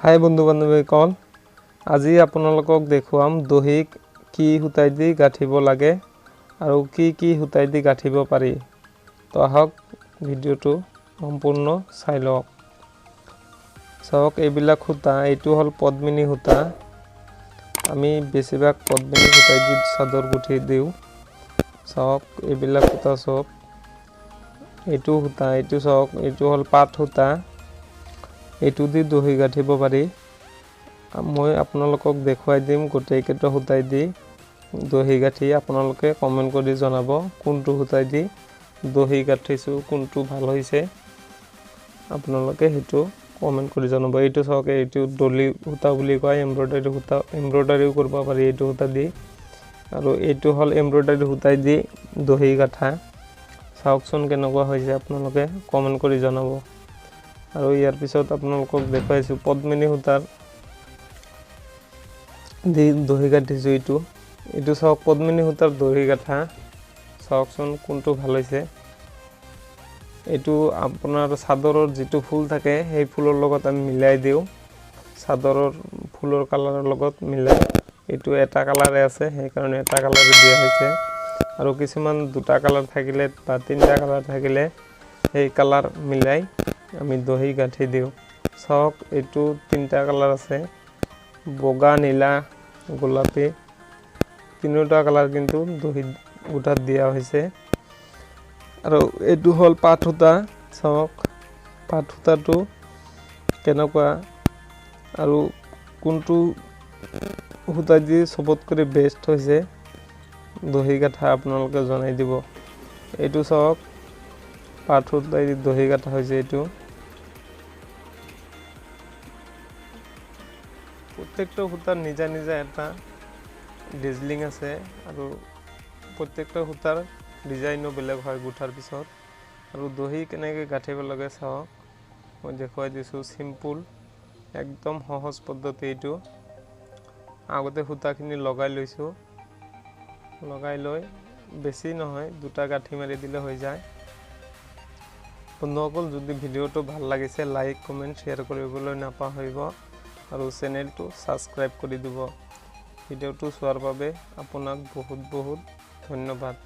হাই বন্ধু বান্ধৱীসকল, আজি আপোনালোকক দেখুৱাম দহি কি সূতাই দি গাঁঠিব লাগে আৰু কি সূতাই দি গাঁঠিব পাৰি। তো আহক ভিডিঅ'টো সম্পূৰ্ণ চাই লওক। চাওক এইবিলাক সূতা, এইটো হ'ল পদ্মিনী সূতা। আমি বেছিভাগ পদ্মিনী সূতাই দি চাদৰ গুঠি দিওঁ। চাওক এইবিলাক সূতা চব, এইটো সূতা, এইটো চাওক, এইটো হ'ল পাট সূতা। এইটো দি দহি গাঁঠিব পাৰি। মই আপোনালোকক দেখুৱাই দিম গোটেইকেইটা সূতাই দি দহি গাঁঠি। আপোনালোকে কমেণ্ট কৰি জনাব কোনটো সূতাই দি দহি গাঁঠিছোঁ, কোনটো ভাল হৈছে। আপোনালোকে সেইটো কমেণ্ট কৰি জনাব। এইটো চাওক, এইটো ডলি সূতা বুলি কয়, এমব্ৰইডাৰী সূতা, এমব্ৰইডাৰীও কৰিব পাৰি এইটো সূতা দি। আৰু এইটো হ'ল এমব্ৰইডাৰী সূতাই দি দহি গাঁঠা। চাওকচোন কেনেকুৱা হৈছে, আপোনালোকে কমেণ্ট কৰি জনাব। আৰু ইয়াৰ পিছত আপোনালোকক দেখুৱাইছোঁ পদ্মিনী সূতাৰ দি দহি গাঁঠিছোঁ। এইটো চাওক, পদ্মিনী সূতাৰ দহি গাঁঠা। চাওকচোন কোনটো ভাল হৈছে। এইটো আপোনাৰ চাদৰৰ যিটো ফুল থাকে সেই ফুলৰ লগত আমি মিলাই দিওঁ, চাদৰৰ ফুলৰ কালাৰৰ লগত মিলাই। এইটো এটা কালাৰে আছে, সেইকাৰণে এটা কালাৰে দিয়া হৈছে। আৰু কিছুমান দুটা কালাৰ থাকিলে বা তিনিটা কালাৰ থাকিলে সেই কালাৰ মিলাই আমি দহি গাঁঠি দিওঁ। চাওক এইটো তিনিটা কালাৰ আছে, বগা, নীলা, গোলাপী, তিনিটা কালাৰ কিন্তু দহি গোঠাত দিয়া হৈছে। আৰু এইটো হ'ল পাট সূতা। চাওক পাট সূতাটো কেনেকুৱা আৰু কোনটো সূতা দি চবতকৈ বেষ্ট হৈছে দহি গাঁঠা আপোনালোকে জনাই দিব। এইটো চাওক, পাট সূতাই দি দহি গাঁঠা হৈছে। এইটো প্ৰত্যেকটা সূতাৰ নিজা নিজা এটা ডিজাইন আছে আৰু প্ৰত্যেকটা সূতাৰ ডিজাইনো বেলেগ হয় গোঠাৰ পিছত। আৰু দহি কেনেকৈ গাঁঠিব লাগে চাওক, মই দেখুৱাই দিছোঁ। চিম্পুল, একদম সহজ পদ্ধতি এইটো। আগতে সূতাখিনি লগাই লৈছোঁ, লগাই লৈ বেছি নহয় দুটা গাঁঠি মাৰি দিলে হৈ যায়। বন্ধুসকল, যদি ভিডিঅ'টো ভাল লাগিছে লাইক, কমেণ্ট, শ্বেয়াৰ কৰিবলৈ নাপাহৰিব আৰু চেনেলটো ছাবস্ক্ৰাইব কৰি দিব। ভিডিঅ'টো চোৱাৰ বাবে আপোনাক বহুত বহুত ধন্যবাদ।